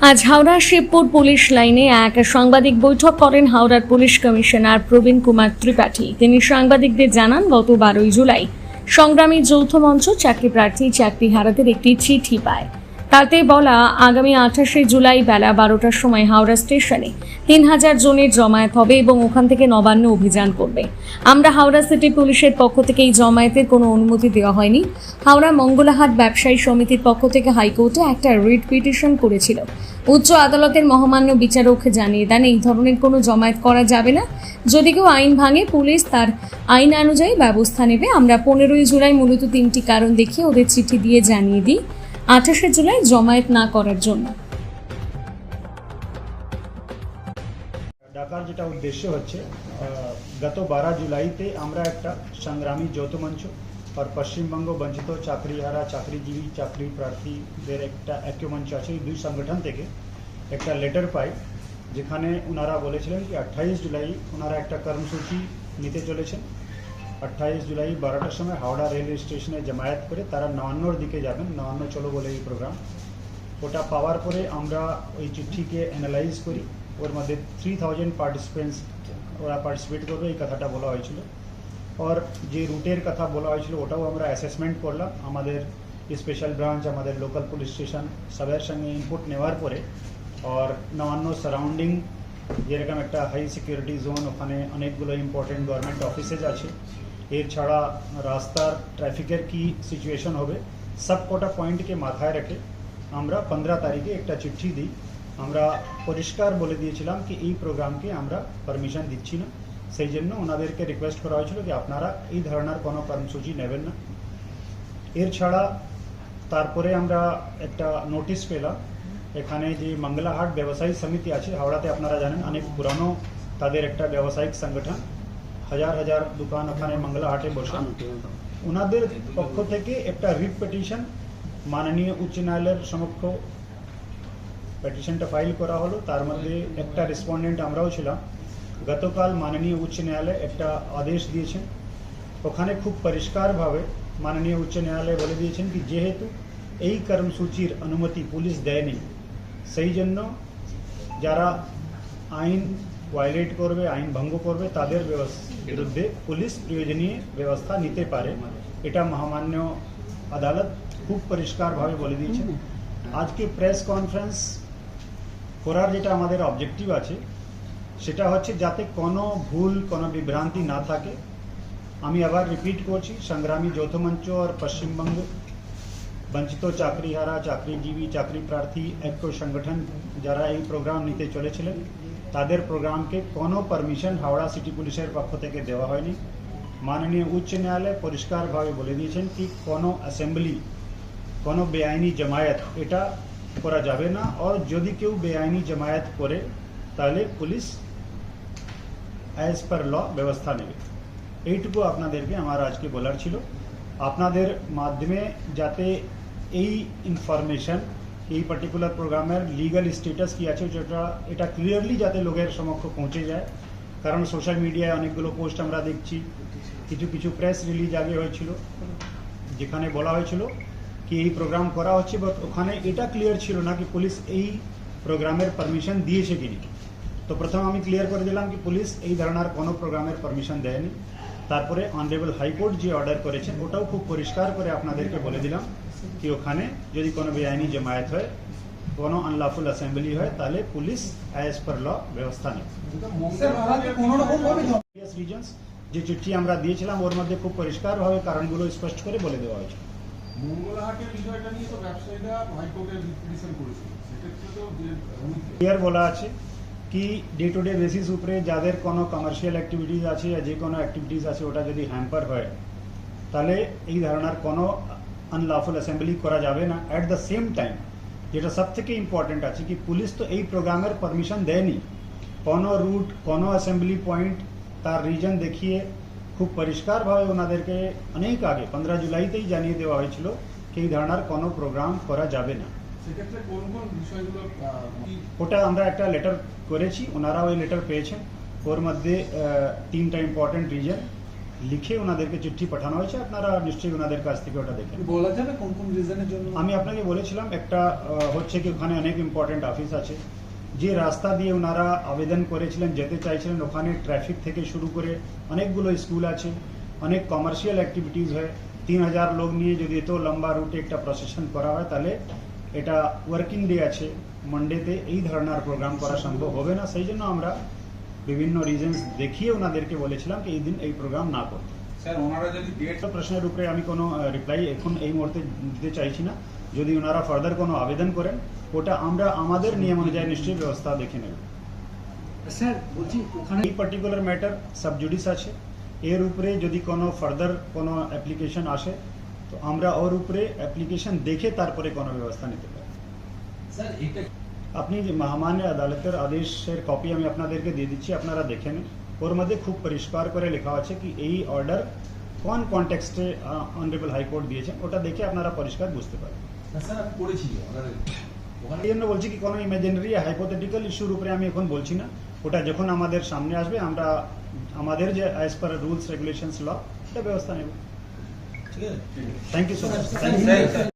আজ হাওড়া শিবপুর পুলিশ লাইনে এক সাংবাদিক বৈঠক করেন হাওড়ার পুলিশ কমিশনার প্রবীণ কুমার ত্রিপাঠী। তিনি সাংবাদিকদের জানান, গত 12 জুলাই সংগ্রামী যৌথ মঞ্চ চাকরি প্রার্থী চাকরিহারাদের একটি চিঠি পায়। তাতে বলা, আগামী 28 জুলাই বেলা 12টার সময় হাওড়া স্টেশনে 3000 জনের জমায়েত হবে এবং ওখান থেকে নবান্ন অভিযান করবে। আমরা হাওড়া সিটি পুলিশের পক্ষ থেকে এই জমায়েতের কোনো অনুমতি দেওয়া হয়নি। হাওড়া মঙ্গলাহাট ব্যবসায়ী সমিতির পক্ষ থেকে হাইকোর্টে একটা রিট পিটিশন করেছিল। উচ্চ আদালতের মহামান্য বিচারক জানিয়ে দেন, এই ধরনের কোনো জমায়েত করা যাবে না। যদি কেউ আইন ভাঙে, পুলিশ তার আইন অনুযায়ী ব্যবস্থা নেবে। আমরা 15 জুলাই মূলত 3টি কারণ দেখিয়ে ওদের চিঠি দিয়ে জানিয়ে দিই 28 জুলাই জমায়েত না করার জন্য। ডাকার যেটা উদ্দেশ্য হচ্ছে, গত 12 জুলাইতে আমরা একটা সংগ্রামী যৌথ মঞ্চ আর পশ্চিমবঙ্গ বঞ্চিত চাকরিহারা চাকরিজীবী চাকরি প্রার্থীদের একটা ঐক্যমঞ্চ আছে, এই দুই সংগঠন থেকে একটা লেটার পাই, যেখানে ওনারা বলেছিলেন কি 28 জুলাই ওনারা একটা কর্মসূচি নিতে চলেছেন। 28 জুলাই 12টার সময় হাওড়া রেলওয়ে স্টেশনে জমায়েত করে তারা নবান্নর দিকে যাবেন। নবান্ন চলো বলে এই প্রোগ্রাম, ওটা পাওয়ার পরে আমরা ওই চিঠিকে অ্যানালাইজ করি। ওর মধ্যে 3000 পার্টিসিপেন্টস ওরা পার্টিসিপেট করবে এই কথাটা বলা হয়েছিল। আর যে রুটের কথা বলা হয়েছিল ওটাও আমরা অ্যাসেসমেন্ট করলাম। আমাদের স্পেশাল ব্রাঞ্চ, আমাদের লোকাল পুলিশ স্টেশন সবের সঙ্গে ইনপুট নেওয়ার পরে, আর নবান্ন সারাউন্ডিং যেরকম একটা হাই সিকিউরিটি জোন, ওখানে অনেকগুলো ইম্পর্টেন্ট গভর্নমেন্ট অফিসেস আছে। এর ছাড়া রাস্তার ট্রাফিকের কি সিচুয়েশন হবে, সব কটা পয়েন্টকে মাথায় রেখে আমরা 15 তারিখে একটা চিঠি দিই। আমরা পরিষ্কার বলে দিয়েছিলাম কি এই প্রোগ্রামকে আমরা পারমিশন দিচ্ছি না। সেই জন্য ওনাদেরকে রিকোয়েস্ট করা হয়েছিল যে আপনারা এই ধরনের কোনো কর্মসূচি নেবেন না। এর ছাড়া তারপরে আমরা একটা নোটিশ পেলাম, এখানে যে মঙ্গলাহাট ব্যবসায়ী সমিতি আছে হাওড়াতে, আপনারা জানেন অনেক পুরানো তাদের একটা ব্যবসায়িক সংগঠন, হাজার হাজার দোকান ওখানে মঙ্গলাহাটে বসে। ওনাদের পক্ষ থেকে একটা রিট পিটিশন মাননীয় উচ্চ ন্যায়ালয়ের সমক্ষ পিটিশনটা ফাইল করা হলো। তার মধ্যে একটা রেসপন্ডেন্ট আমরাও ছিলাম। গতকাল মাননীয় উচ্চ ন্যায়ালয় একটা আদেশ দিয়েছেন, ওখানে খুব পরিষ্কারভাবে মাননীয় উচ্চ ন্যায়ালয় বলে দিয়েছেন কি যেহেতু এই কর্মসূচির অনুমতি পুলিশ দেয়নি, সেই জন্য যারা আইন ভায়োলেট করবে, আইন ভঙ্গ করবে, তাদের বিরুদ্ধে পুলিশ প্রয়োজনীয় ব্যবস্থা নিতে পারে। এটা মহামান্য আদালত খুব পরিষ্কারভাবে বলে দিয়েছেন। আজকে প্রেস কনফারেন্স করার যেটা আমাদের অবজেক্টিভ আছে সেটা হচ্ছে যাতে কোনো ভুল, কোনো বিভ্রান্তি না থাকে। আমি আবার রিপিট করছি, সংগ্রামী যৌথ মঞ্চ আর পশ্চিমবঙ্গ বঞ্চিত চাকরিহারা চাকরিজীবী চাকরি প্রার্থী ঐক্য সংগঠন যারা এই প্রোগ্রাম নিতে চলেছিলেন, তাদের প্রোগ্রামকে কোনো পারমিশন হাওড়া সিটি পুলিশের পক্ষ থেকে দেওয়া হয়নি। মাননীয় উচ্চ ন্যায়ালয় পরিষ্কারভাবে বলে দিয়েছেন কি কোনো অ্যাসেম্বলি, কোনো বেআইনি জমায়েত এটা করা যাবে না। আর যদি কেউ বেআইনি জমায়েত করে তাহলে পুলিশ অ্যাজ পার ল ব্যবস্থা নেবে। এইটুকু আপনাদেরকে আমার আজকে বলার ছিল। আপনাদের মাধ্যমে যাতে এই ইনফরমেশন, এই পার্টিকুলার প্রোগ্রামের লিগাল স্ট্যাটাস কি আছে এটা ক্লিয়ারলি যাতে লোকের সমক্ষ পৌঁছে যায়। কারণ সোশ্যাল মিডিয়ায় অনেকগুলো পোস্ট আমরা দেখছি, কিছু কিছু প্রেস রিলিজ আগে হয়েছিল যেখানে বলা হয়েছিল কি এই প্রোগ্রাম করা হচ্ছে, বাট ওখানে এটা ক্লিয়ার ছিল না কি পুলিশ এই প্রোগ্রামের পারমিশন দিয়েছে কিনা। তো প্রথম আমি ক্লিয়ার করে দিলাম কি পুলিশ এই ধরনের কোনো প্রোগ্রামের পারমিশন দেয়নি। তারপরে অনারেবল হাইকোর্ট যে অর্ডার করেছেন ওটাও খুব পরিষ্কার করে আপনাদেরকে বলে দিলাম কি ওখানে যদি কোনো বেআইনি জমায়েত হয়, কোনো আনলফুল অ্যাসেম্বলি হয়, তাহলে পুলিশ অ্যাজ পার ল ব্যবস্থা নেবে। যে চিঠি আমরা দিয়েছিলাম ওর মধ্যে খুব পরিষ্কারভাবে কারণগুলো স্পষ্ট করে বলে দেওয়া হয়েছে। মঙ্গলাহাটের বিষয়টা নিয়ে তো ব্যবসায়ীরা হাইকোর্টে পিটিশন করেছিল, সেক্ষেত্রে তো ক্লিয়ার বলা আছে কি ডে টু ডে বেসিস উপরে যাদের কোনো কমার্শিয়াল অ্যাক্টিভিটিস আছে বা যে কোনো অ্যাক্টিভিটিস আছে ওটা যদি হ্যাম্পার হয় তাহলে এই ধরনের কোনো আনলফুল অ্যাসেম্বলি করা যাবে না। অ্যাট দ্য সেম টাইম যেটা সব থেকে ইম্পর্টেন্ট আছে কি পুলিশ তো এই প্রোগ্রামের পারমিশন দেয়নি। কোনো রুট, কোনো অ্যাসেম্বলি পয়েন্ট তার রিজন দেখিয়ে খুব পরিষ্কারভাবে ওনাদেরকে অনেক আগে 15 জুলাইতেই জানিয়ে দেওয়া হয়েছিল কি এই ধরনের কোনো প্রোগ্রাম করা যাবে না। সেক্ষেত্রে কোন কোন বিষয়গুলো ওটা আমরা একটা লেটার করেছি, ওনারা ওই লেটার পেয়েছেন। ওর মধ্যে 3টা ইম্পর্টেন্ট রিজন, লিখে ওনাদেরকে চিঠি পাঠানো হয়েছে, আপনারা নিশ্চয়ই ওনাদের কাছ থেকে ওটা দেখেন। বলা যাবে কোন কোন রিজনের জন্য? আমি আপনাকে বলেছিলাম একটা হচ্ছে কি ওখানে অনেক ইম্পর্টেন্ট অফিস আছে, যে রাস্তা দিয়ে ওনারা আবেদন করেছিলেন যেতে চাইছিলেন, ওখানে ট্রাফিক থেকে শুরু করে অনেকগুলো স্কুল আছে, অনেক কমার্শিয়াল অ্যাক্টিভিটিস হয়। 3000 লোক নিয়ে যদি এত লম্বা রুটে একটা প্রসেশন করা হয়, তাহলে এটা ওয়ার্কিং ডে আছে, মানডেতে এই ধরনের প্রোগ্রাম করা সম্ভব হবে না। সেই জন্য আমরা বিভিন্ন রিজনস দেখিয়ে ওনাদেরকে বলেছিলাম কি এই দিন এই প্রোগ্রাম না করতে। স্যার ওনারা যদি ডেট প্রশ্নের উপরে আমি কোনো রিপ্লাই এখন এই মুহূর্তে দিতে চাইছি না। যদি ওনারা ফার্দার কোনো আবেদন করেন, ওটা আমরা আমাদের নিয়ম অনুযায়ী নিশ্চয়ই ব্যবস্থা দেখে নেব। স্যার বলছি ওখানে এই পার্টিকুলার ম্যাটার সাবজুডিস আছে, এর উপরে যদি কোনো ফার্দার কোনো অ্যাপ্লিকেশন আসে, তো আমরা ওর উপরে অ্যাপ্লিকেশন দেখে তারপরে কোনো ব্যবস্থা নিতে পারি। স্যার এটা আপনি যে মহামান্য আদালতের আদেশের কপি আমি আপনাদেরকে দিয়ে দিচ্ছি, আপনারা দেখে নিন। ওর মধ্যে খুব পরিষ্কার করে লেখা আছে কি এই অর্ডার কোন কনটেক্সটে অনারেবল হাইকোর্ট দিয়েছেন, ওটা দেখে আপনারা পরিষ্কার বুঝতে পারবেন। স্যার আমি পড়েছি অর্ডারে ওখানে এই জন্য বলছি কি কোনো ইমাজিনারি হাইপোথেটিক্যাল ইস্যুর উপরে আমি এখন বলছি না, ওটা যখন আমাদের সামনে আসবে আমরা আমাদের যে as per rules regulations law এটা ব্যবস্থা নেব। ঠিক আছে thank you so much. Sir